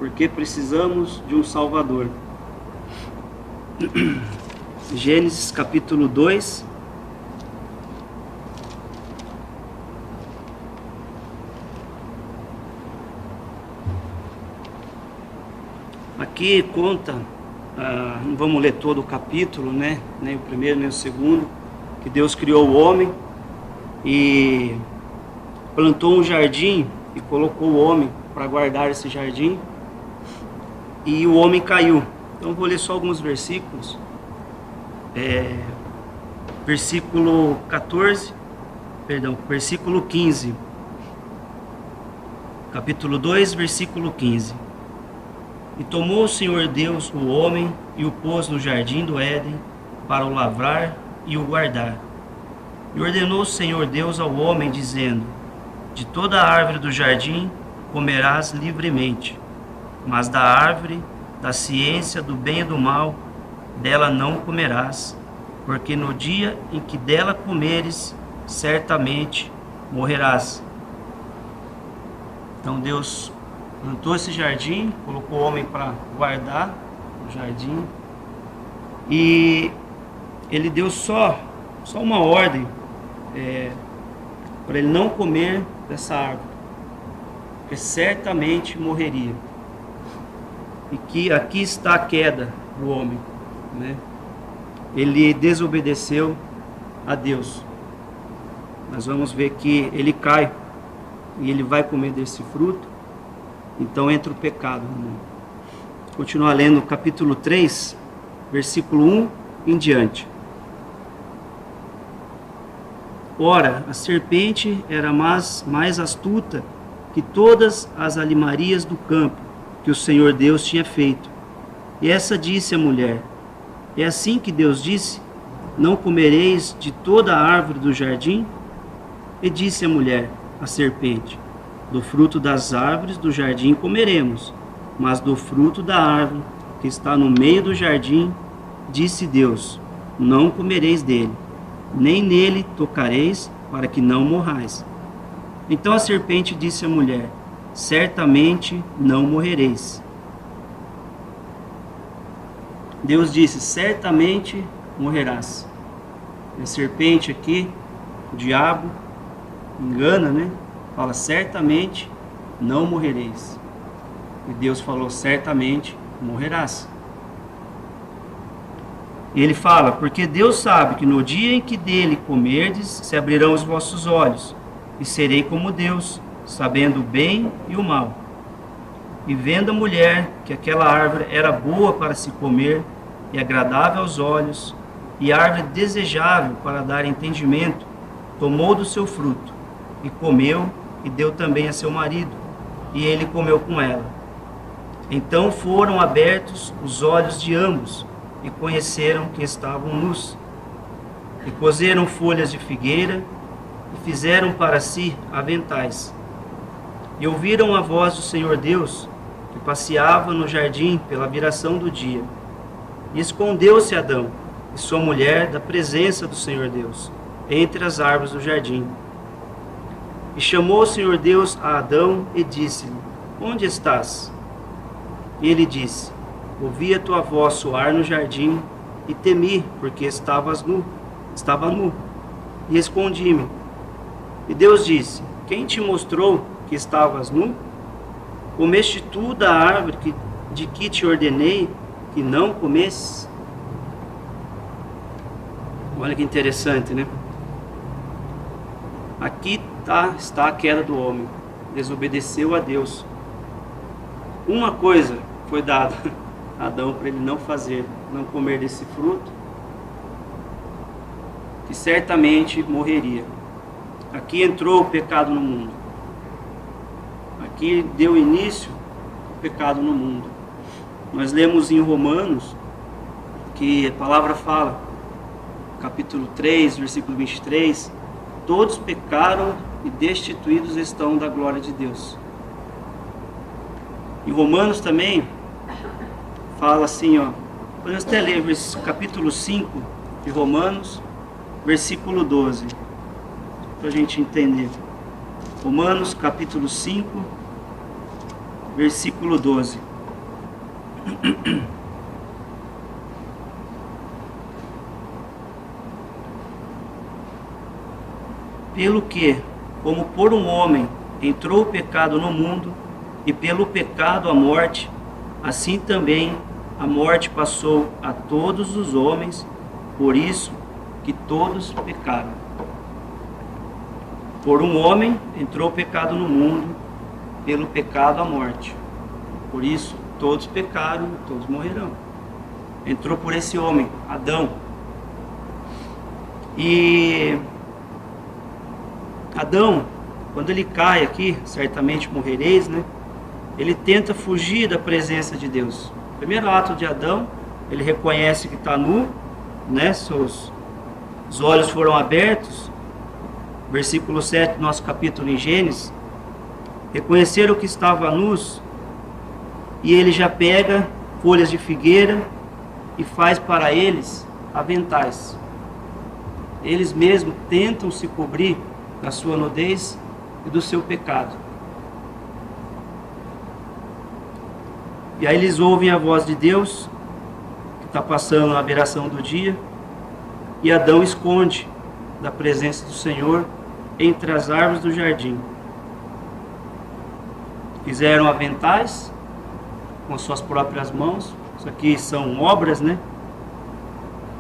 porque precisamos de um Salvador. Gênesis capítulo 2. Aqui conta, não vamos ler todo o capítulo, né? Nem o primeiro nem o segundo, que Deus criou o homem e plantou um jardim e colocou o homem para guardar esse jardim, e o homem caiu. Então vou ler só alguns versículos. Versículo 15. Capítulo 2, versículo 15. E tomou o Senhor Deus o homem e o pôs no jardim do Éden para o lavrar e o guardar. E ordenou o Senhor Deus ao homem, dizendo: de toda a árvore do jardim comerás livremente, mas da árvore da ciência do bem e do mal, dela não comerás, porque no dia em que dela comeres, certamente morrerás. Então Deus plantou esse jardim, colocou o homem para guardar o jardim, e ele deu só uma ordem para ele não comer dessa árvore, porque certamente morreria. E que aqui está a queda do homem, né? Ele desobedeceu a Deus. Nós vamos ver que ele cai e ele vai comer desse fruto. Então entra o pecado no mundo. Continuar lendo capítulo 3, versículo 1 em diante. Ora, a serpente era mais astuta que todas as alimarias do campo que o Senhor Deus tinha feito. E essa disse à mulher: é assim que Deus disse: não comereis de toda a árvore do jardim? E disse a mulher, a serpente: do fruto das árvores do jardim comeremos, mas do fruto da árvore que está no meio do jardim, disse Deus: não comereis dele, nem nele tocareis, para que não morrais. Então a serpente disse à mulher: certamente não morrereis. Deus disse: certamente morrerás. A serpente aqui, o diabo, engana, né? Fala: certamente não morrereis. E Deus falou: certamente morrerás. E ele fala: porque Deus sabe que no dia em que dele comerdes, se abrirão os vossos olhos, e serei como Deus, sabendo o bem e o mal. E vendo a mulher que aquela árvore era boa para se comer, e agradável aos olhos, e árvore desejável para dar entendimento, tomou do seu fruto, e comeu, e deu também a seu marido, e ele comeu com ela. Então foram abertos os olhos de ambos, e conheceram que estavam nus. E coseram folhas de figueira, e fizeram para si aventais. E ouviram a voz do Senhor Deus, que passeava no jardim pela viração do dia. E escondeu-se Adão e sua mulher da presença do Senhor Deus, entre as árvores do jardim. E chamou o Senhor Deus a Adão e disse-lhe: onde estás? E ele disse: ouvi a tua voz soar no jardim, e temi, porque estava nu, e escondi-me. E Deus disse: quem te mostrou que estavas nu? Comeste tu da árvore de que te ordenei que não comesses? Olha que interessante, né? Aqui está a queda do homem. Desobedeceu a Deus. Uma coisa foi dada a Adão para ele não fazer, não comer desse fruto, que certamente morreria. Aqui entrou o pecado no mundo. Aqui deu início o pecado no mundo. Nós lemos em Romanos que a palavra fala, capítulo 3, versículo 23, todos pecaram e destituídos estão da glória de Deus. Em Romanos também fala assim, podemos até ler capítulo 5 de Romanos, versículo 12, para a gente entender. Romanos capítulo 5, versículo 12. Pelo que, como por um homem entrou o pecado no mundo, e pelo pecado a morte, assim também a morte passou a todos os homens, por isso que todos pecaram. Por um homem entrou o pecado no mundo, pelo pecado a morte. Por isso todos pecaram, todos morrerão. Entrou por esse homem, Adão. E Adão, quando ele cai aqui, certamente morrereis, né? Ele tenta fugir da presença de Deus. O primeiro ato de Adão, ele reconhece que está nu, né? Os olhos foram abertos. Versículo 7 do nosso capítulo em Gênesis. Reconheceram que estava nus, e ele já pega folhas de figueira e faz para eles aventais. Eles mesmos tentam se cobrir da sua nudez e do seu pecado. E aí eles ouvem a voz de Deus, que está passando na viração do dia, e Adão esconde da presença do Senhor entre as árvores do jardim. Fizeram aventais com suas próprias mãos. Isso aqui são obras, né?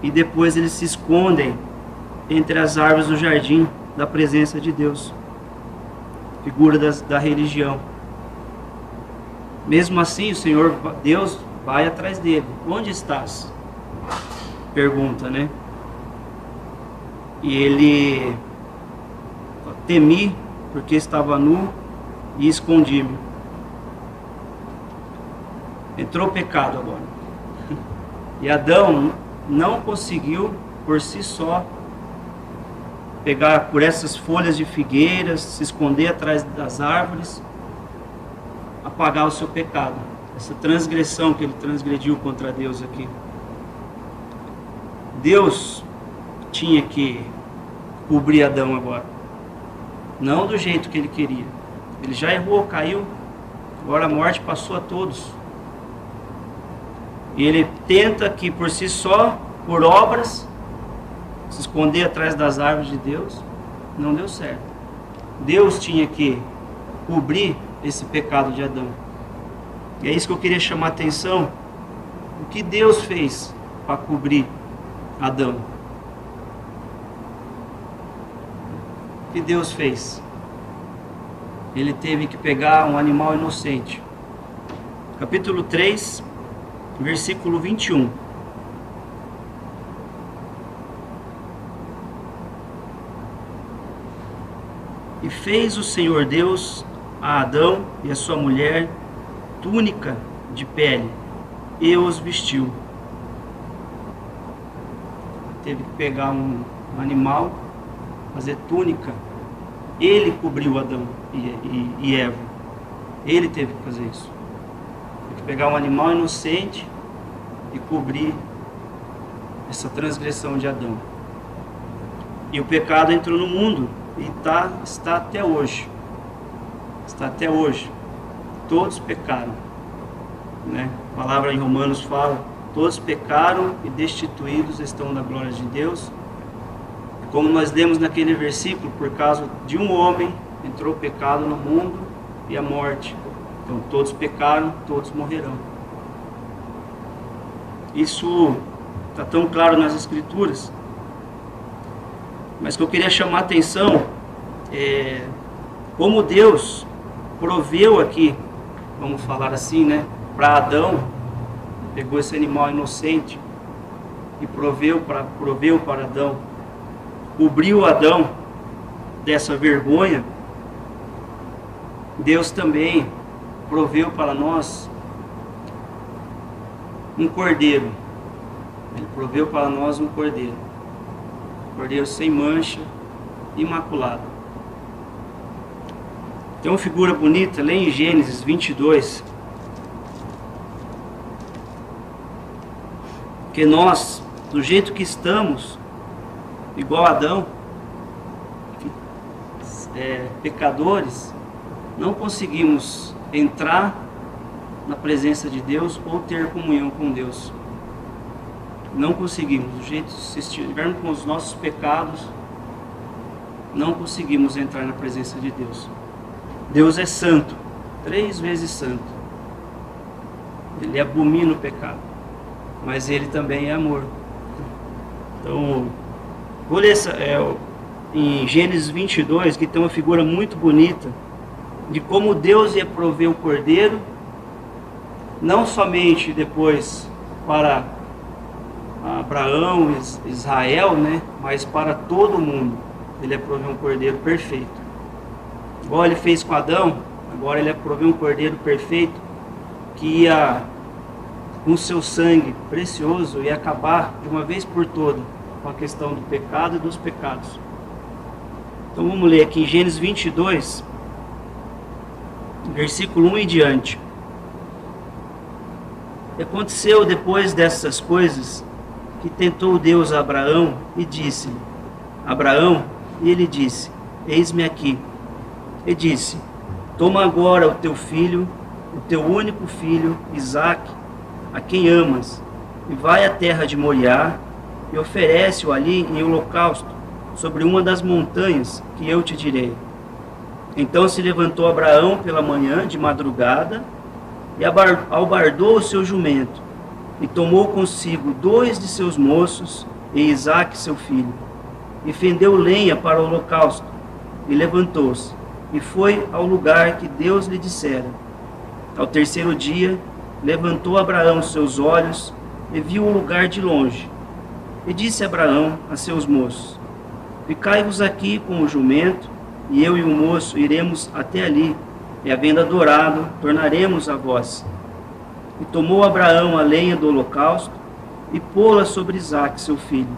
E depois eles se escondem entre as árvores do jardim da presença de Deus. Figura da religião. Mesmo assim, o Senhor Deus vai atrás dele. Onde estás? Pergunta, né? E ele: temi, porque estava nu e escondi-me. Entrou o pecado agora. E Adão não conseguiu por si só pegar por essas folhas de figueiras, se esconder atrás das árvores, apagar o seu pecado, essa transgressão que ele transgrediu contra Deus aqui. Deus tinha que cobrir Adão agora, não do jeito que ele queria. Ele já errou, caiu, agora a morte passou a todos. E ele tenta aqui por si só, por obras, se esconder atrás das árvores de Deus. Não deu certo. Deus tinha que cobrir esse pecado de Adão. E é isso que eu queria chamar a atenção. O que Deus fez para cobrir Adão? O que Deus fez? Ele teve que pegar um animal inocente. Capítulo 3, versículo 21. E fez o Senhor Deus a Adão e a sua mulher túnica de pele, e os vestiu. Teve que pegar um animal, fazer túnica. Ele cobriu Adão e Eva. Ele teve que fazer isso. Teve que pegar um animal inocente e cobrir essa transgressão de Adão. E o pecado entrou no mundo e está até hoje. Está até hoje. Todos pecaram, né? A palavra em Romanos fala: todos pecaram e destituídos estão da glória de Deus. Como nós lemos naquele versículo, por causa de um homem entrou o pecado no mundo e a morte. Então todos pecaram, todos morrerão. Isso está tão claro nas Escrituras. Mas o que eu queria chamar a atenção é como Deus proveu aqui, vamos falar assim, né, para Adão. Pegou esse animal inocente e proveu para Adão, cobriu Adão dessa vergonha. Deus também proveu para nós um cordeiro. Ele proveu para nós um cordeiro. Cordeiro sem mancha, imaculado. Tem uma figura bonita, lá em Gênesis 22. Que nós, do jeito que estamos, igual Adão, pecadores, não conseguimos entrar na presença de Deus ou ter comunhão com Deus. Não conseguimos. Do jeito, se estivermos com os nossos pecados, não conseguimos entrar na presença de Deus. Deus é santo, 3 vezes santo. Ele abomina o pecado, mas Ele também é amor. Então, vou ler em Gênesis 22, que tem uma figura muito bonita de como Deus ia prover o cordeiro, não somente depois para Abraão, Israel, né, mas para todo mundo. Ele ia prover um cordeiro perfeito. Igual Ele fez com Adão, agora Ele ia prover um cordeiro perfeito que ia, com seu sangue precioso, ia acabar de uma vez por todas com a questão do pecado e dos pecados. Então vamos ler aqui em Gênesis 22, versículo 1 em diante. E aconteceu depois dessas coisas que tentou Deus a Abraão e disse-lhe: Abraão, e ele disse: Eis-me aqui. E disse: Toma agora o teu filho, o teu único filho, Isaque, a quem amas, e vai à terra de Moriá e oferece-o ali em holocausto sobre uma das montanhas que eu te direi. Então se levantou Abraão pela manhã de madrugada e albardou o seu jumento e tomou consigo 2 de seus moços e Isaque seu filho e fendeu lenha para o holocausto e levantou-se e foi ao lugar que Deus lhe dissera. Ao 3º dia levantou Abraão seus olhos e viu o lugar de longe. E disse Abraão a seus moços: Ficai-vos aqui com o jumento, e eu e o moço iremos até ali, e havendo adorado, tornaremos a vós. E tomou Abraão a lenha do holocausto, e pô-la sobre Isaque seu filho.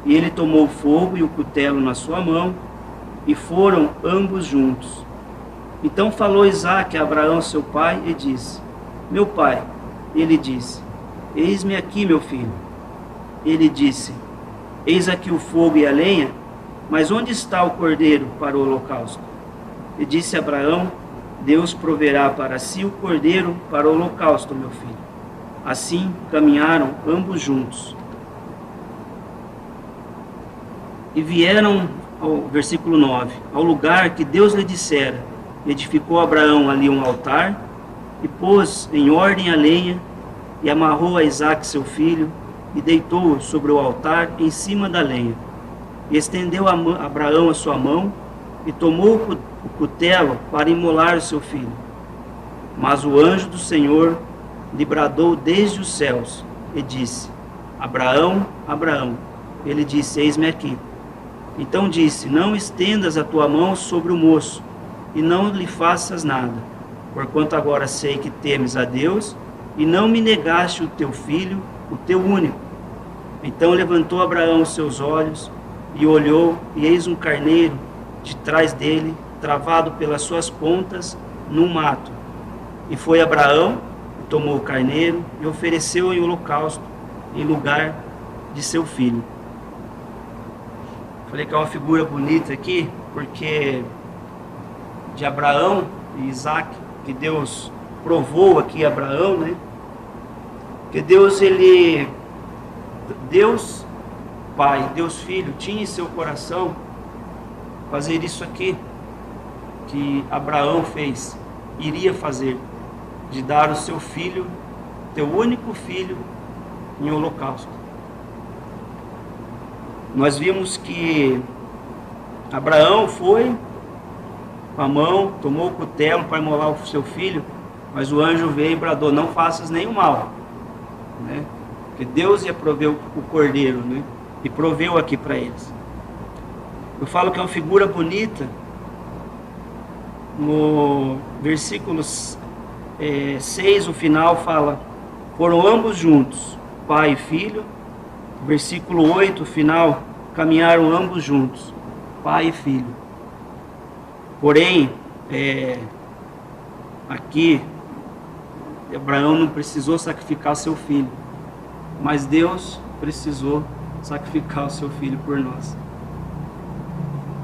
E ele tomou o fogo e o cutelo na sua mão, e foram ambos juntos. Então falou Isaque a Abraão seu pai, e disse: Meu pai. Ele disse: Eis-me aqui, meu filho. Ele disse: Eis aqui o fogo e a lenha, mas onde está o cordeiro para o holocausto? E disse Abraão: Deus proverá para si o cordeiro para o holocausto, meu filho. Assim caminharam ambos juntos. E vieram, ao versículo 9, ao lugar que Deus lhe dissera. Edificou Abraão ali um altar, e pôs em ordem a lenha, e amarrou a Isaque seu filho, e deitou-o sobre o altar em cima da lenha. E estendeu Abraão a sua mão, e tomou o cutelo para imolar o seu filho. Mas o anjo do Senhor lhe bradou desde os céus, e disse: Abraão, Abraão. Ele disse: Eis-me aqui. Então disse: Não estendas a tua mão sobre o moço, e não lhe faças nada, porquanto agora sei que temes a Deus, e não me negaste o teu filho, o teu único. Então levantou Abraão os seus olhos, e olhou, e eis um carneiro de trás dele, travado pelas suas pontas, num mato. E foi Abraão, e tomou o carneiro, e ofereceu em holocausto, em lugar de seu filho. Falei que é uma figura bonita aqui, porque de Abraão e Isaque, que Deus provou aqui a Abraão, né? Que Deus Pai, Deus Filho, tinha em seu coração fazer isso aqui, que Abraão fez, iria fazer, de dar o seu filho, teu único filho, em holocausto. Nós vimos que Abraão foi com a mão, tomou o cutelo para imolar o seu filho, mas o anjo veio e bradou: não faças nenhum mal, né? Porque Deus ia prover o cordeiro, né? E proveu aqui para eles. Eu falo que é uma figura bonita. No versículo 6, o final fala: foram ambos juntos, pai e filho. Versículo 8, o final: caminharam ambos juntos, pai e filho. Porém, aqui, Abraão não precisou sacrificar seu filho, mas Deus precisou sacrificar o seu filho por nós.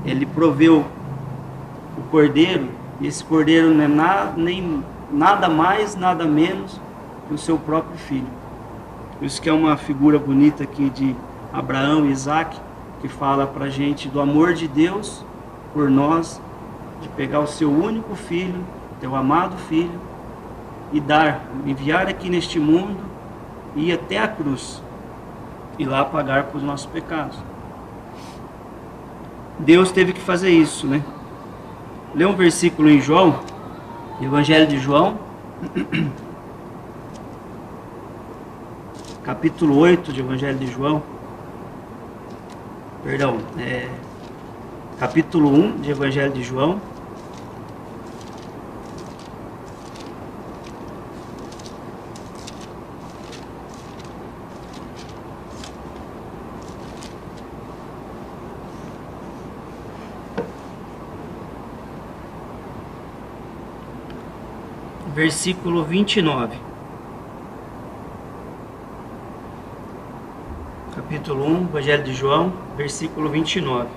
Ele proveu o cordeiro, e esse cordeiro não é nem nada mais, nada menos que o seu próprio filho. Por isso que é uma figura bonita aqui de Abraão e Isaac, que fala para a gente do amor de Deus por nós, de pegar o seu único filho, teu amado filho, e enviar aqui neste mundo, e ir até a cruz, e lá pagar por nossos pecados. Deus teve que fazer isso, né? Lê um versículo em João, Evangelho de João, capítulo 8 de Evangelho de João, capítulo 1 de Evangelho de João, versículo 29. Capítulo 1, Evangelho de João, versículo 29.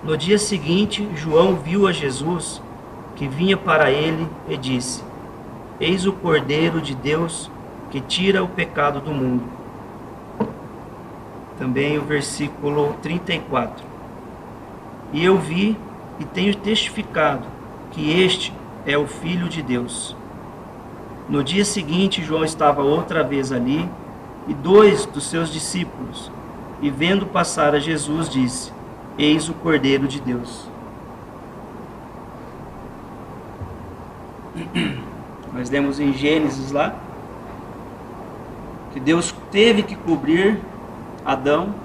No dia seguinte, João viu a Jesus que vinha para ele e disse: Eis o Cordeiro de Deus que tira o pecado do mundo. Também o versículo 34. E eu vi e tenho testificado que este é o Filho de Deus. No dia seguinte, João estava outra vez ali, e 2 dos seus discípulos, e vendo passar a Jesus, disse: Eis o Cordeiro de Deus. Nós lemos em Gênesis lá, que Deus teve que cobrir Adão,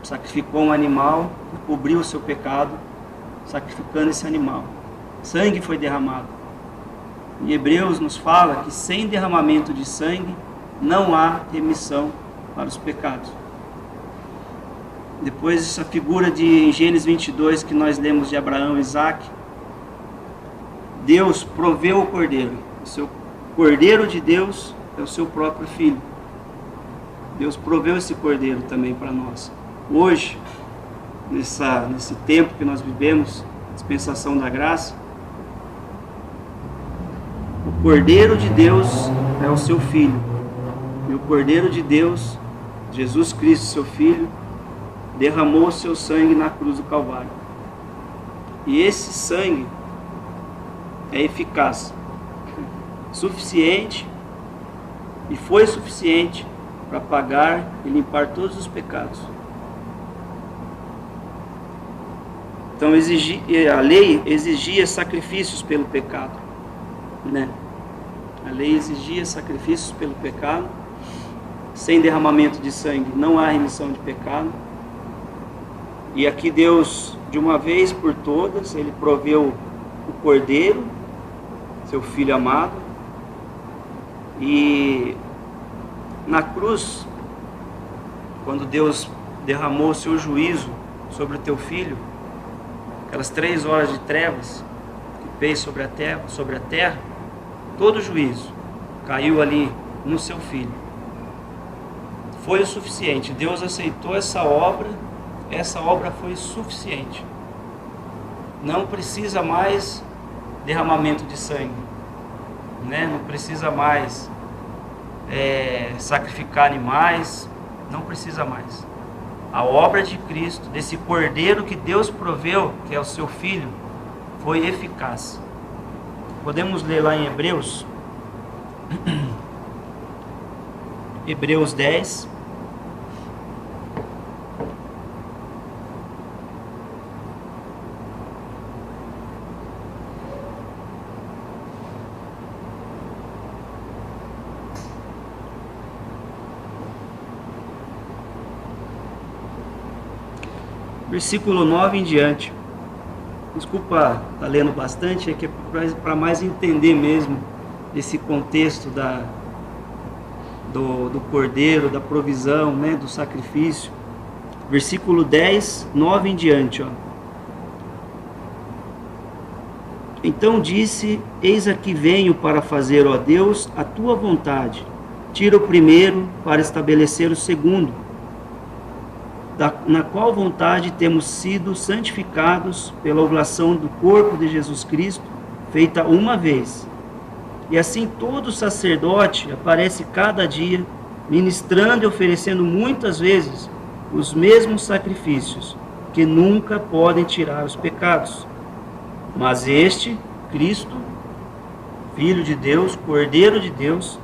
sacrificou um animal, que cobriu o seu pecado, sacrificando esse animal. Sangue foi derramado. Em Hebreus nos fala que sem derramamento de sangue não há remissão para os pecados. Depois essa figura de Gênesis 22 que nós lemos de Abraão e Isaac, Deus proveu o cordeiro. O seu cordeiro de Deus é o seu próprio filho. Deus proveu esse cordeiro também para nós. Hoje, nesse tempo que nós vivemos, dispensação da graça, o Cordeiro de Deus é o seu Filho. E o Cordeiro de Deus, Jesus Cristo, seu Filho, derramou o seu sangue na cruz do Calvário. E esse sangue é eficaz, suficiente, e foi suficiente para pagar e limpar todos os pecados. Então a lei exigia sacrifícios pelo pecado, né? A lei exigia sacrifícios pelo pecado. Sem derramamento de sangue não há remissão de pecado. E aqui Deus, de uma vez por todas, Ele proveu o Cordeiro, seu Filho amado. E na cruz, quando Deus derramou o seu juízo sobre o teu filho, aquelas 3 horas de trevas que fez sobre a terra, todo o juízo caiu ali no seu filho. Foi o suficiente. Deus aceitou essa obra foi suficiente. Não precisa mais derramamento de sangue, né? Não precisa mais sacrificar animais, não precisa mais. A obra de Cristo, desse Cordeiro que Deus proveu, que é o seu Filho, foi eficaz. Podemos ler lá em Hebreus, Hebreus 10, versículo 9 em diante. Desculpa estar lendo bastante, é que é para mais entender mesmo esse contexto do cordeiro, da provisão, né, do sacrifício. Versículo 10, 9 em diante. Ó. Então disse: Eis aqui venho para fazer, ó Deus, a tua vontade. Tira o primeiro para estabelecer o segundo. na qual vontade temos sido santificados pela oblação do corpo de Jesus Cristo, feita uma vez. E assim todo sacerdote aparece cada dia, ministrando e oferecendo muitas vezes os mesmos sacrifícios, que nunca podem tirar os pecados. Mas este, Cristo, Filho de Deus, Cordeiro de Deus,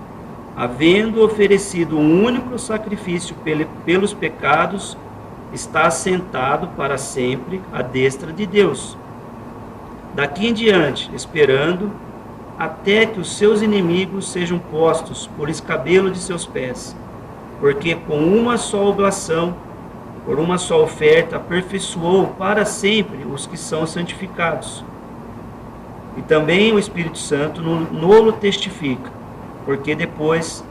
havendo oferecido um único sacrifício pelos pecados, está assentado para sempre à destra de Deus. Daqui em diante, esperando até que os seus inimigos sejam postos por escabelo de seus pés, porque com uma só oblação, por uma só oferta, aperfeiçoou para sempre os que são santificados. E também o Espírito Santo nolo testifica, porque depois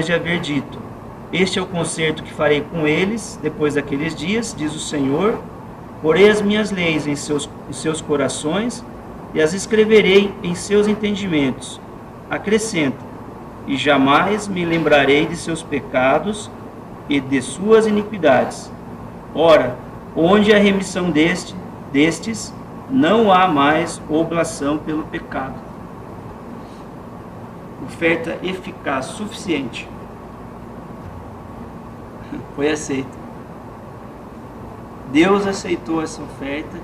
de haver dito: este é o concerto que farei com eles depois daqueles dias, diz o Senhor, porei as minhas leis em seus corações e as escreverei em seus entendimentos. Acrescenta: e jamais me lembrarei de seus pecados e de suas iniquidades. Ora, onde há remissão destes, não há mais oblação pelo pecado. Oferta eficaz, suficiente. Foi aceita. Deus aceitou essa oferta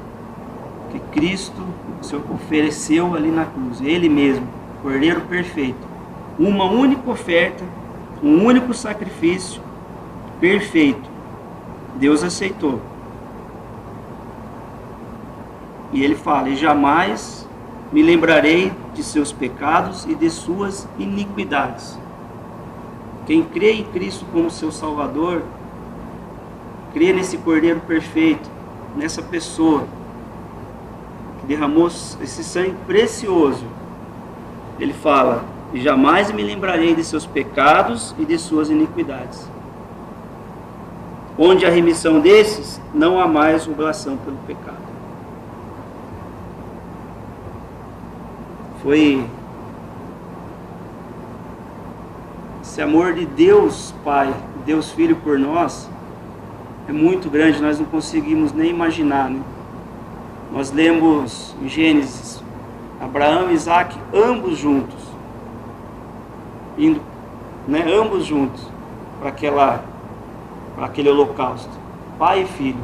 que Cristo se ofereceu ali na cruz. Ele mesmo, Cordeiro perfeito. Uma única oferta, um único sacrifício perfeito. Deus aceitou. E ele fala: e jamais me lembrarei de seus pecados e de suas iniquidades. Quem crê em Cristo como seu Salvador, crê nesse Cordeiro perfeito, nessa pessoa que derramou esse sangue precioso. Ele fala: e jamais me lembrarei de seus pecados e de suas iniquidades. Onde há remissão desses, não há mais oblação pelo pecado. Foi esse amor de Deus Pai, Deus Filho por nós, é muito grande, nós não conseguimos nem imaginar, né? Nós lemos em Gênesis, Abraão e Isaac, ambos juntos, indo, né, ambos juntos para aquele holocausto, pai e filho.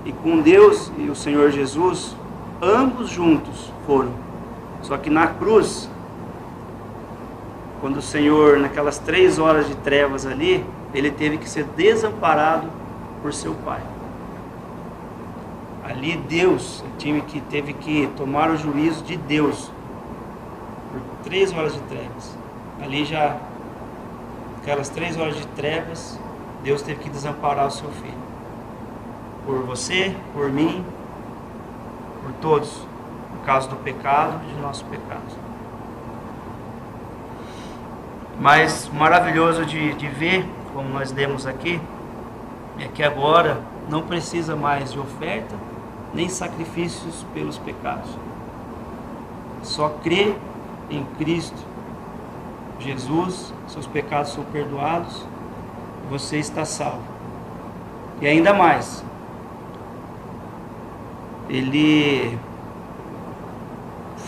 E com Deus e o Senhor Jesus, ambos juntos foram. Só que na cruz, quando o Senhor, naquelas 3 horas de trevas ali, ele teve que ser desamparado por seu Pai. Ali Deus teve que tomar o juízo de Deus por 3 horas de trevas. Ali já, aquelas 3 horas de trevas, Deus teve que desamparar o seu filho. Por você, por mim, por todos, por causa do pecado e de nosso pecado. Mas maravilhoso de ver, como nós lemos aqui, é que agora não precisa mais de oferta nem sacrifícios pelos pecados. Só crê em Cristo Jesus, seus pecados são perdoados, você está salvo. E ainda mais, ele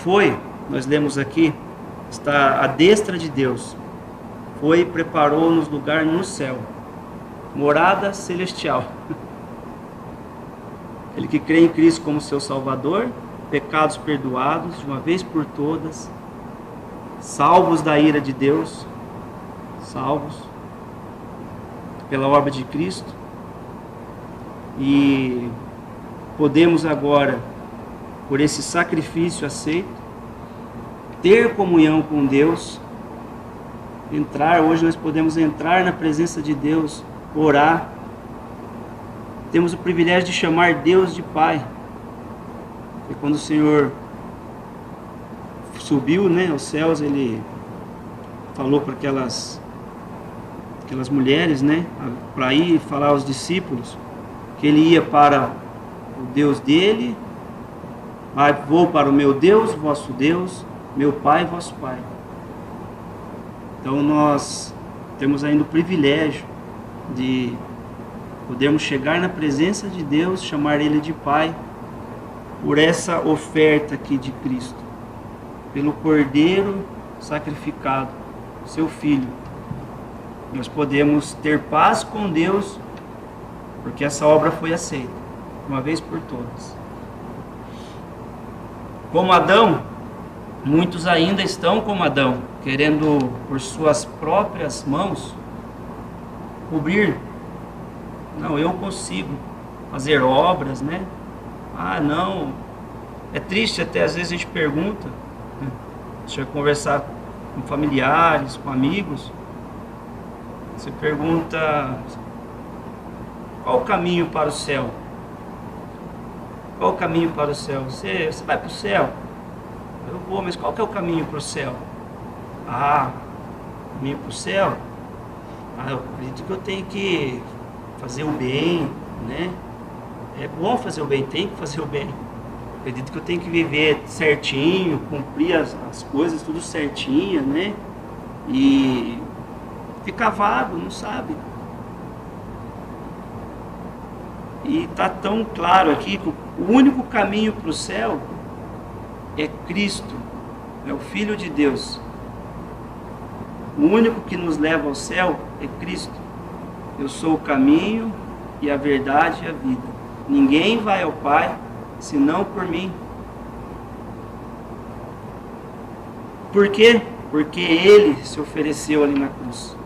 foi, nós lemos aqui, está à destra de Deus, foi e preparou-nos lugar no céu, morada celestial. Ele que crê em Cristo como seu Salvador, pecados perdoados de uma vez por todas, salvos da ira de Deus, salvos pela obra de Cristo, e podemos agora, por esse sacrifício aceito, ter comunhão com Deus, hoje nós podemos entrar na presença de Deus, orar, temos o privilégio de chamar Deus de Pai. E quando o Senhor subiu, né, aos céus, ele falou para aquelas mulheres, né, para ir falar aos discípulos que ele ia para o Deus dele, vou para o meu Deus, vosso Deus, meu Pai, vosso Pai. Então nós temos ainda o privilégio de podermos chegar na presença de Deus, chamar Ele de Pai, por essa oferta aqui de Cristo, pelo Cordeiro sacrificado, seu Filho. Nós podemos ter paz com Deus, porque essa obra foi aceita, uma vez por todas. Como Adão, muitos ainda estão como Adão, querendo por suas próprias mãos cobrir. Não, eu consigo fazer obras, né? Ah, não. É triste até, às vezes a gente pergunta, né? Deixa eu conversar com familiares, com amigos. Você pergunta: qual o caminho para o céu? Qual o caminho para o céu? Você vai para o céu? Eu vou, mas qual que é o caminho para o céu? Ah, caminho para o céu? Ah, eu acredito que eu tenho que fazer o bem, né? É bom fazer o bem, tem que fazer o bem. Acredito que eu tenho que viver certinho, cumprir as coisas tudo certinho, né? E fica vago, não sabe. E está tão claro aqui que o único caminho para o céu é Cristo, é o Filho de Deus. O único que nos leva ao céu é Cristo. Eu sou o caminho e a verdade e a vida. Ninguém vai ao Pai senão por mim. Por quê? Porque Ele se ofereceu ali na cruz.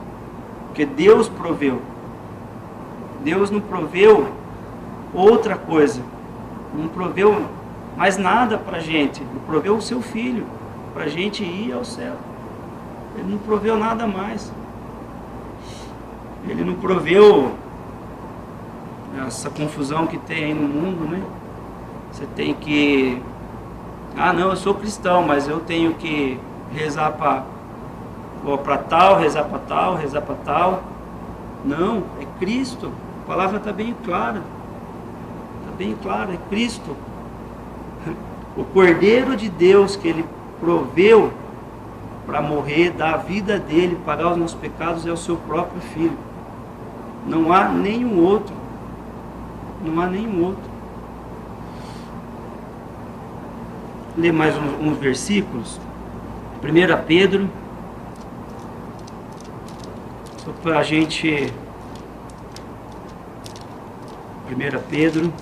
Porque Deus proveu. Deus não proveu outra coisa. Não proveu mais nada para a gente. Ele proveu o seu Filho para a gente ir ao céu. Ele não proveu nada mais. Ele não proveu essa confusão que tem aí no mundo, né? Você tem que... Ah, não, eu sou cristão, mas eu tenho que rezar para tal, rezar para tal, rezar para tal. Não, é Cristo. A palavra está bem clara. Está bem clara, é Cristo. O Cordeiro de Deus que Ele proveu para morrer, dar a vida dele, pagar os nossos pecados, é o seu próprio Filho. Não há nenhum outro. Não há nenhum outro. Vou ler mais uns versículos. 1 Pedro. Só para a gente... 1 Pedro.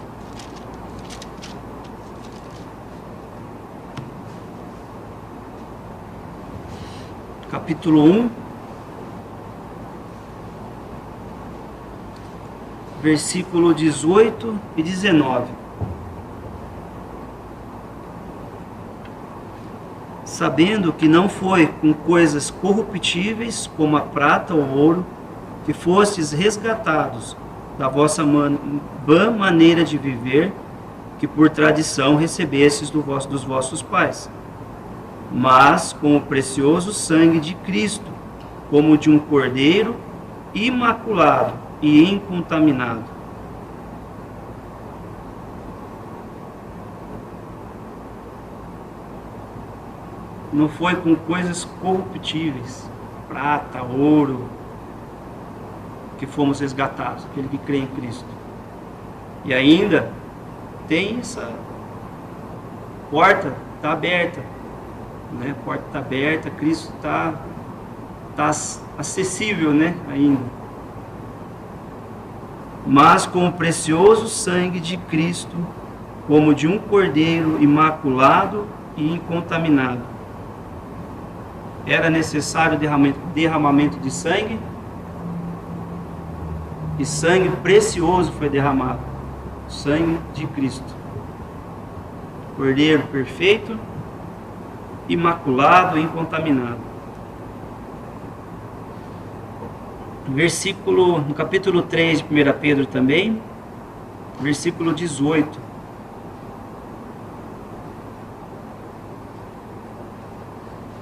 Capítulo 1. Versículo 18 e 19. Sabendo que não foi com coisas corruptíveis, como a prata ou ouro, que fostes resgatados da vossa vã maneira de viver, que por tradição recebestes dos vossos pais, mas com o precioso sangue de Cristo, como de um cordeiro imaculado e incontaminado. Não foi com coisas corruptíveis, prata, ouro, que fomos resgatados, aquele que crê em Cristo. E ainda tem essa porta, está aberta, né? A porta está aberta, Cristo está acessível, né? Ainda. Mas com o precioso sangue de Cristo, como de um cordeiro imaculado e incontaminado. Era necessário derramamento de sangue, e sangue precioso foi derramado, sangue de Cristo. Cordeiro perfeito, imaculado e incontaminado. No capítulo 3 de 1 Pedro também, versículo 18.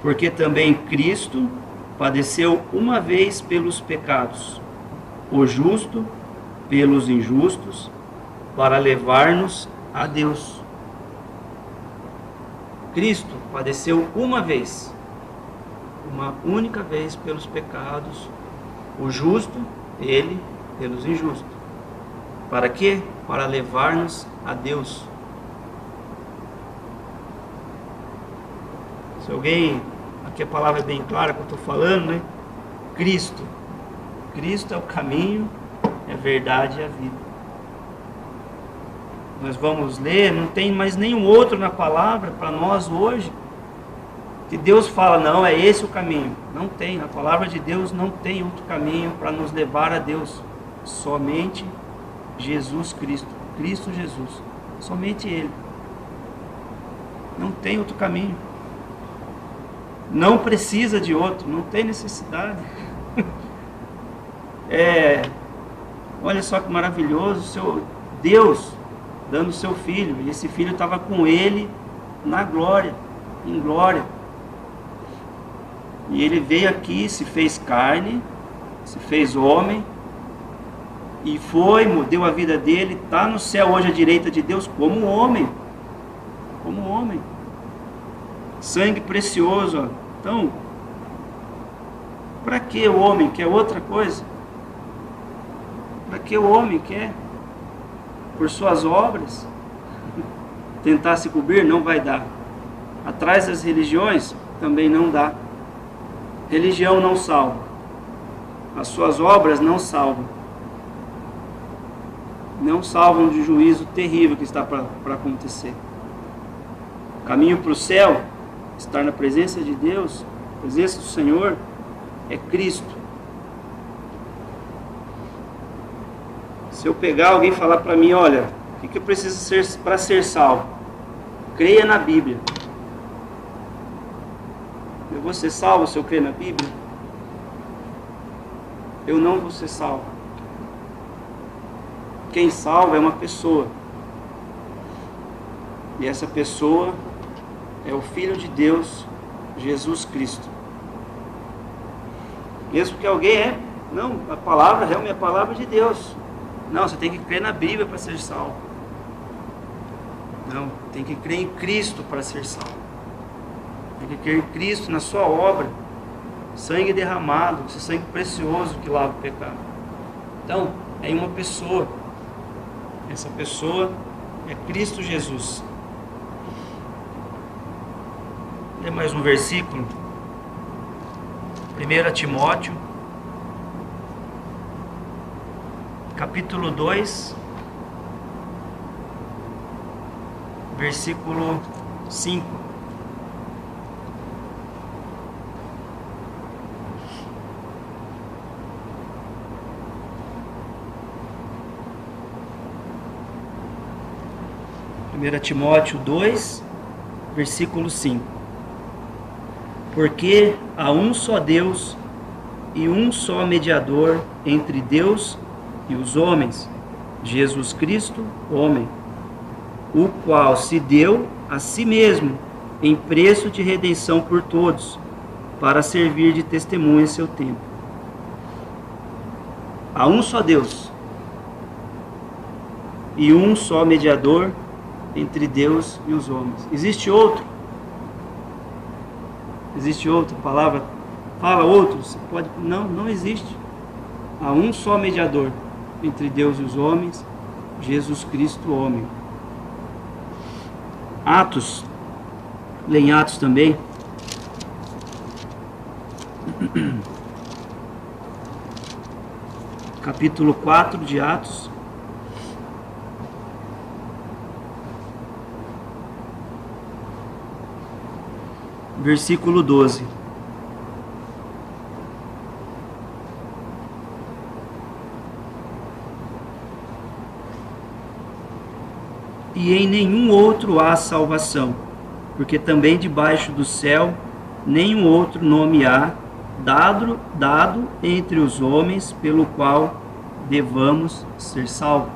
Porque também Cristo padeceu uma vez pelos pecados, o justo pelos injustos, para levar-nos a Deus. Cristo padeceu uma vez, uma única vez pelos pecados, o justo, ele, pelos injustos. Para quê? Para levar-nos a Deus. Se alguém, aqui a palavra é bem clara que eu estou falando, né? Cristo. Cristo é o caminho, é a verdade e a vida. Nós vamos ler, não tem mais nenhum outro na palavra para nós hoje, que Deus fala, não, é esse o caminho. Não tem, na palavra de Deus não tem outro caminho para nos levar a Deus. Somente Jesus Cristo, Cristo Jesus, somente Ele. Não tem outro caminho. Não precisa de outro, não tem necessidade. Olha só que maravilhoso, seu Deus dando seu filho, e esse filho estava com ele na glória, em glória. E ele veio aqui, se fez carne, se fez homem, e deu a vida dele, está no céu hoje à direita de Deus como homem. Como homem. Sangue precioso. Ó. Então, para que o homem quer outra coisa? Para que o homem quer? Por suas obras? Tentar se cobrir? Não vai dar. Atrás das religiões? Também não dá. Religião não salva. As suas obras não salvam. Não salvam de juízo terrível que está para acontecer. O caminho para o céu, estar na presença de Deus, na presença do Senhor, é Cristo. Se eu pegar alguém e falar para mim, olha, o que eu preciso ser para ser salvo? Creia na Bíblia. Eu vou ser salvo se eu crer na Bíblia? Eu não vou ser salvo. Quem salva é uma pessoa. E essa pessoa é o Filho de Deus, Jesus Cristo. Mesmo que alguém não, a palavra realmente é a palavra de Deus. Não, você tem que crer na Bíblia para ser salvo. Não, tem que crer em Cristo para ser salvo. Tem que crer em Cristo, na sua obra. Sangue derramado, esse sangue precioso que lava o pecado. Então, é em uma pessoa. Essa pessoa é Cristo Jesus. Vou ler mais um versículo. 1 Timóteo, capítulo 2, versículo 5. Primeira Timóteo 2, versículo 5. Porque há um só Deus e um só mediador entre Deus e os homens, Jesus Cristo, homem, o qual se deu a si mesmo em preço de redenção por todos, para servir de testemunho em seu tempo. Há um só Deus e um só mediador entre Deus e os homens. Existe outro? Existe outra palavra? Fala outro? Você pode... Não existe. Há um só mediador entre Deus e os homens, Jesus Cristo, homem. Atos, lê em Atos também. Capítulo 4 de Atos. Versículo 12. E em nenhum outro há salvação, porque também debaixo do céu nenhum outro nome há dado entre os homens pelo qual devamos ser salvos.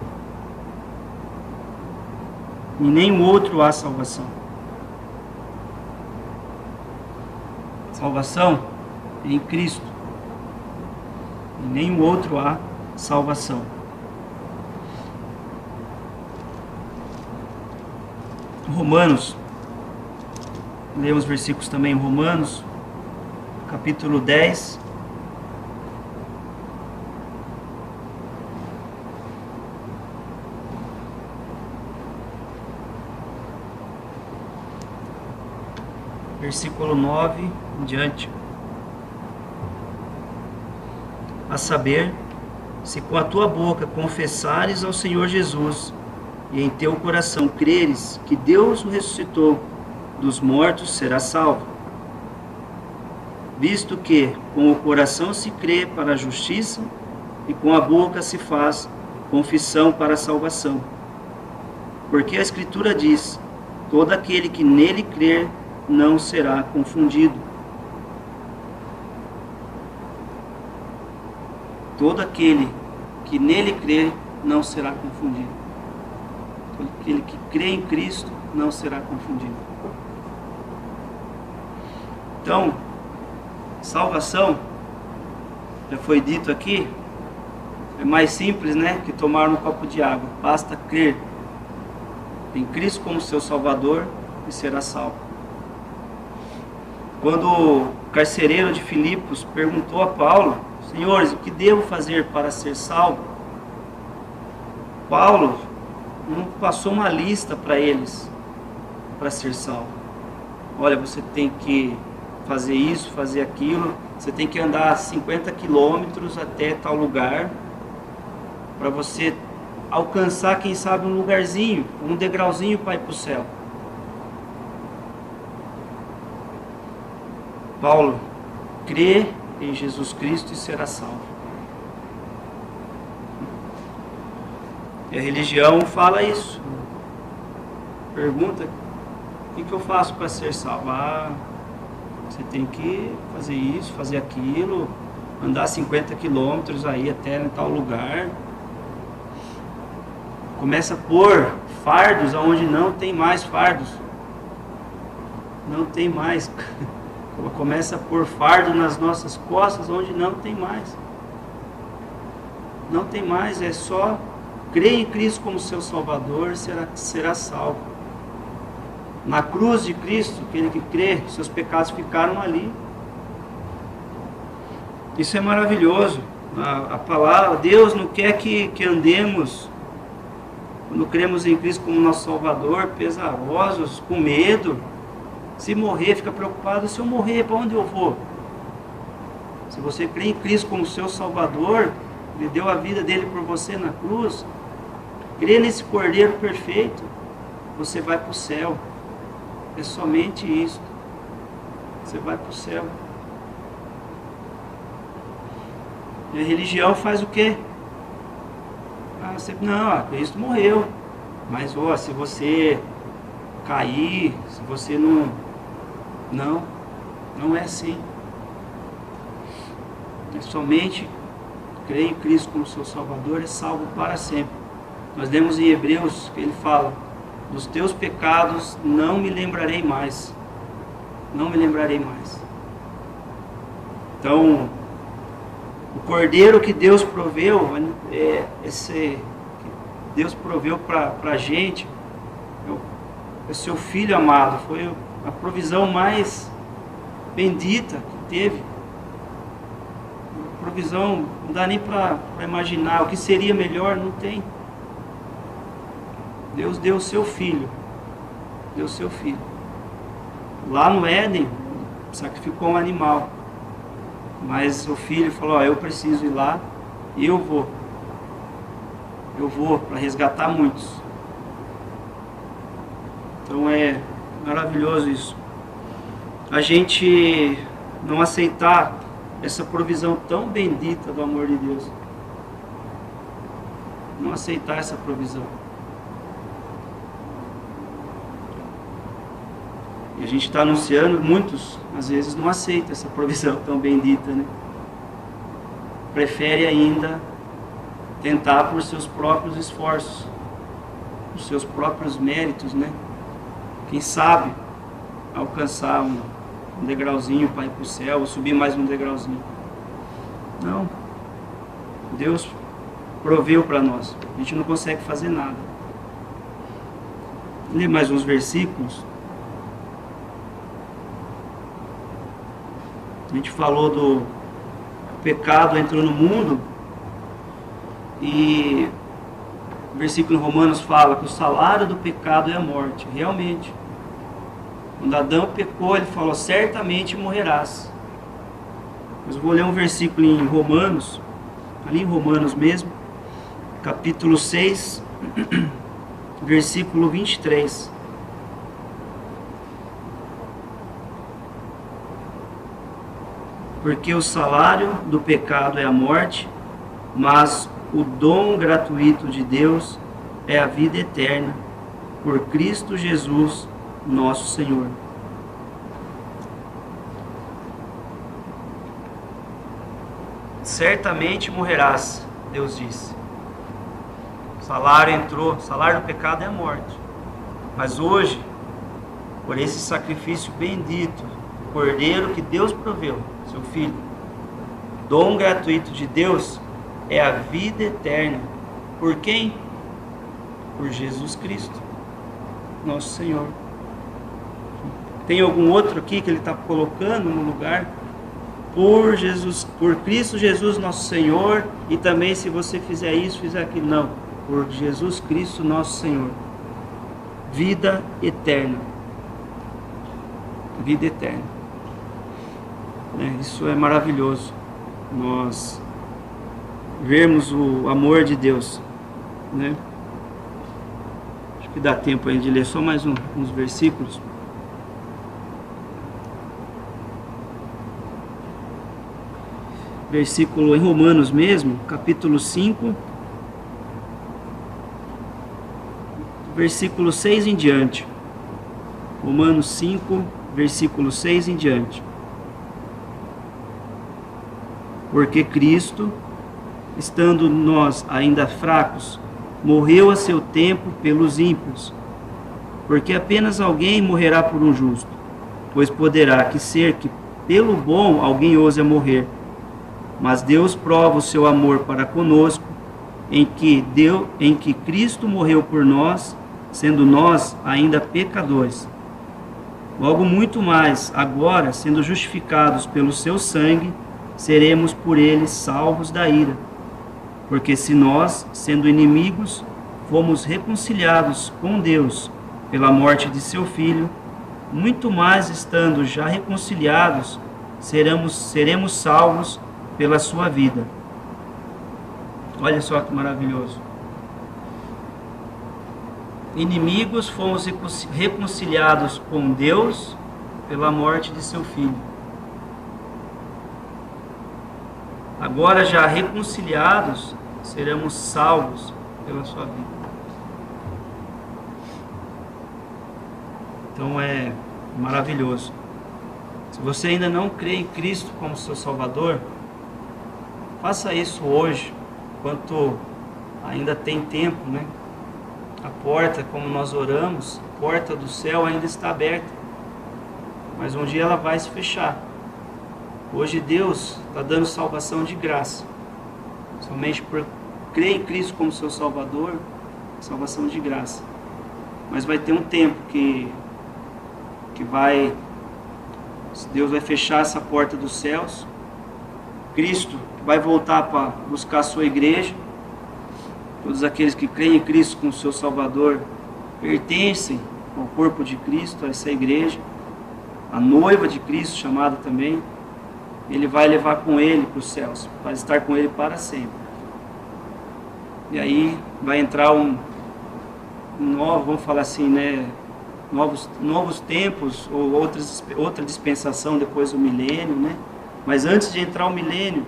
Em nenhum outro há salvação. Salvação é em Cristo. Em nenhum outro há salvação. Romanos, lemos versículos também em Romanos, capítulo 10, versículo 9 em diante. A saber, se com a tua boca confessares ao Senhor Jesus e em teu coração creres que Deus o ressuscitou dos mortos, serás salvo. Visto que com o coração se crê para a justiça e com a boca se faz confissão para a salvação. Porque a Escritura diz: todo aquele que nele crer não será confundido. Todo aquele que nele crer não será confundido. Todo aquele que crê em Cristo não será confundido. Então, salvação, já foi dito aqui, é mais simples, né, que tomar um copo de água. Basta crer em Cristo como seu Salvador e será salvo. Quando o carcereiro de Filipos perguntou a Paulo: Senhores, o que devo fazer para ser salvo? Paulo não passou uma lista para eles para ser salvo. Olha, você tem que fazer isso, fazer aquilo, você tem que andar 50 quilômetros até tal lugar para você alcançar, quem sabe, um lugarzinho, um degrauzinho para ir para o céu. Paulo crê em Jesus Cristo e será salvo. E a religião fala isso. Pergunta: o que eu faço para ser salvo? Você tem que fazer isso, fazer aquilo, andar 50 quilômetros aí até tal lugar. Começa a pôr fardos aonde não tem mais fardos. Não tem mais. Começa a pôr fardo nas nossas costas onde não tem mais. Não tem mais, é só crer em Cristo como seu Salvador, será salvo. Na cruz de Cristo, aquele que crê, seus pecados ficaram ali. Isso é maravilhoso. A palavra, Deus não quer que andemos, quando cremos em Cristo como nosso Salvador, pesarosos, com medo. Se morrer, fica preocupado: se eu morrer, para onde eu vou? Se você crê em Cristo como seu Salvador, Ele deu a vida dele por você na cruz, crê nesse Cordeiro perfeito, você vai para o céu. É somente isso. Você vai para o céu. E a religião faz o quê? Cristo morreu. Mas se você cair, se você não é assim. É somente crer em Cristo como seu Salvador, é salvo para sempre. Nós lemos em Hebreus que ele fala: dos teus pecados não me lembrarei mais. Não me lembrarei mais. Então, o Cordeiro que Deus proveu, Deus proveu para a gente, o seu Filho amado, foi a provisão mais bendita que teve. Provisão, não dá nem para imaginar o que seria melhor, não tem. Deus deu o seu Filho. Deu o seu Filho. Lá no Éden, sacrificou um animal. Mas o Filho falou: eu preciso ir lá e eu vou. Eu vou para resgatar muitos. Então é maravilhoso isso. A gente não aceitar essa provisão tão bendita do amor de Deus. Não aceitar essa provisão. E a gente está anunciando, muitos às vezes não aceitam essa provisão tão bendita, né? Prefere ainda tentar por seus próprios esforços, por seus próprios méritos, né? Quem sabe alcançar um degrauzinho para ir para o céu, ou subir mais um degrauzinho. Não. Deus proveu para nós. A gente não consegue fazer nada. Vou ler mais uns versículos. A gente falou do pecado entrou no mundo, e o versículo em Romanos fala que o salário do pecado é a morte. Realmente Quando Adão pecou, ele falou: certamente morrerás. Mas eu vou ler um versículo em Romanos, ali em Romanos mesmo, capítulo 6, versículo 23. Porque o salário do pecado é a morte, mas o dom gratuito de Deus é a vida eterna, por Cristo Jesus, nosso Senhor. Certamente morrerás, Deus disse. O salário do pecado é a morte. Mas hoje, por esse sacrifício bendito, o Cordeiro que Deus proveu, seu Filho, dom gratuito de Deus é a vida eterna. Por quem? Por Jesus Cristo, nosso Senhor. Tem algum outro aqui que ele está colocando no lugar? Por Jesus, por Cristo Jesus, nosso Senhor, e também se você fizer isso, fizer aquilo. Não, por Jesus Cristo, nosso Senhor. Vida eterna. Vida eterna. Isso é maravilhoso. Nós vermos o amor de Deus, né? Acho que dá tempo aí de ler só mais uns versículos. Versículo em Romanos mesmo, capítulo 5, versículo 6 em diante. Romanos 5, versículo 6 em diante. Porque Cristo, estando nós ainda fracos, morreu a seu tempo pelos ímpios. Porque apenas alguém morrerá por um justo, pois poderá que ser que pelo bom alguém ouse morrer. Mas Deus prova o seu amor para conosco, em que Cristo morreu por nós, sendo nós ainda pecadores. Logo muito mais, agora, sendo justificados pelo seu sangue, seremos por ele salvos da ira. Porque se nós, sendo inimigos, fomos reconciliados com Deus pela morte de seu Filho, muito mais estando já reconciliados, seremos salvos pela sua vida. Olha só que maravilhoso. Inimigos, fomos reconciliados com Deus pela morte de seu Filho. Agora já reconciliados, seremos salvos pela sua vida. Então é maravilhoso. Se você ainda não crê em Cristo como seu Salvador, faça isso hoje, enquanto ainda tem tempo, né? A porta, como nós oramos, a porta do céu ainda está aberta, mas um dia ela vai se fechar. Hoje Deus está dando salvação de graça, somente por crer em Cristo como seu Salvador, salvação de graça. Mas vai ter um tempo que Deus vai fechar essa porta dos céus. Cristo vai voltar para buscar a sua igreja. Todos aqueles que creem em Cristo como seu Salvador pertencem ao corpo de Cristo, a essa igreja, a noiva de Cristo chamada também. Ele vai levar com ele para os céus, para estar com ele para sempre. E aí vai entrar um novo, vamos falar assim, né? Novos tempos, ou outra dispensação depois do milênio, né? Mas antes de entrar o milênio,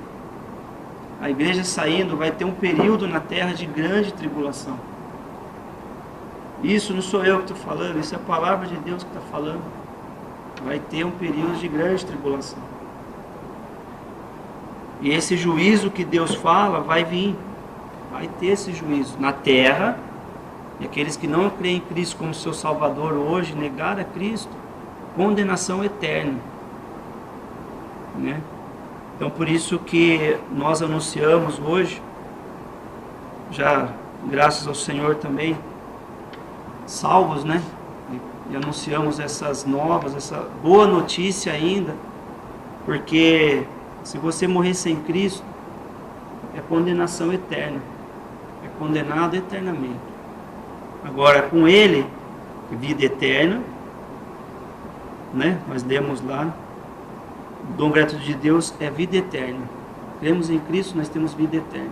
a igreja saindo vai ter um período na terra de grande tribulação. Isso não sou eu que estou falando, isso é a palavra de Deus que está falando. Vai ter um período de grande tribulação. E esse juízo que Deus fala vai vir. Vai ter esse juízo na terra. E aqueles que não creem em Cristo como seu Salvador hoje, negar a Cristo, condenação eterna, né? Então por isso que nós anunciamos hoje, já graças ao Senhor também, salvos, né? E anunciamos essas novas, essa boa notícia ainda, porque se você morrer sem Cristo, é condenação eterna, é condenado eternamente. Agora, com Ele, vida eterna, né? Nós lemos lá, o dom gratuito de Deus é vida eterna. Cremos em Cristo, nós temos vida eterna.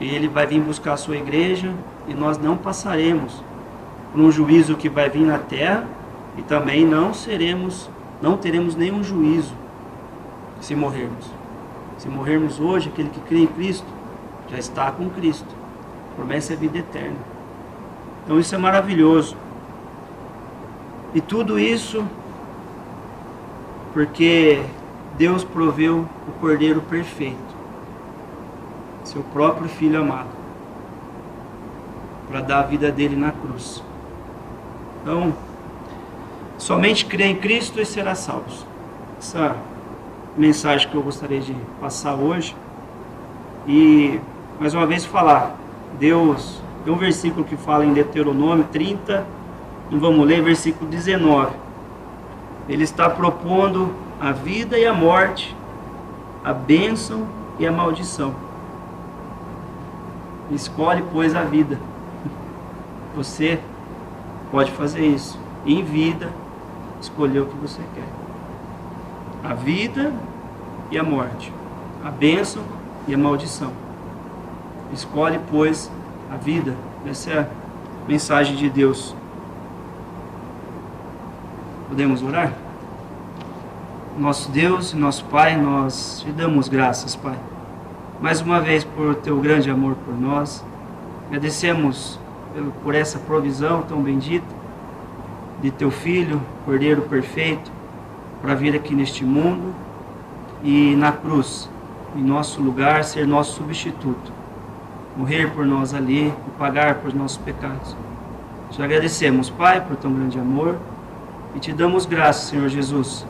E Ele vai vir buscar a sua igreja, e nós não passaremos por um juízo que vai vir na terra, e também não teremos nenhum juízo se morrermos. Se morrermos hoje, aquele que crê em Cristo já está com Cristo. A promessa é vida eterna. Então isso é maravilhoso. E tudo isso porque Deus proveu o Cordeiro perfeito, seu próprio Filho amado, para dar a vida dele na cruz. Então, somente crê em Cristo e será salvo. Essa mensagem que eu gostaria de passar hoje. E mais uma vez falar, Deus, tem um versículo que fala em Deuteronômio 30, e vamos ler versículo 19. Ele está propondo a vida e a morte, a bênção e a maldição. Escolhe, pois, a vida. Você pode fazer isso. Em vida, escolher o que você quer. A vida e a morte, a bênção e a maldição. Escolhe, pois, a vida. Essa é a mensagem de Deus. Podemos orar? Nosso Deus e nosso Pai, nós te damos graças, Pai, mais uma vez por teu grande amor por nós. Agradecemos por essa provisão tão bendita de teu Filho, Cordeiro perfeito, para vir aqui neste mundo e na cruz, em nosso lugar, ser nosso substituto, morrer por nós ali e pagar por nossos pecados. Te agradecemos, Pai, por tão grande amor e te damos graças, Senhor Jesus,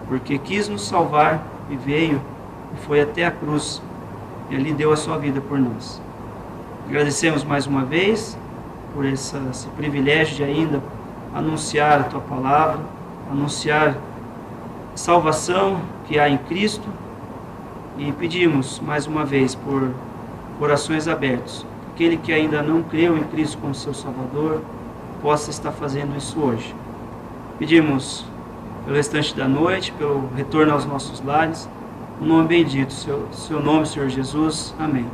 porque quis nos salvar e veio e foi até a cruz e ali deu a sua vida por nós. Agradecemos mais uma vez por esse privilégio de ainda anunciar a tua palavra, anunciar a salvação que há em Cristo, e pedimos mais uma vez por corações abertos. Aquele que ainda não creu em Cristo como seu Salvador possa estar fazendo isso hoje. Pedimos pelo restante da noite, pelo retorno aos nossos lares, um nome bendito, seu nome, Senhor Jesus. Amém.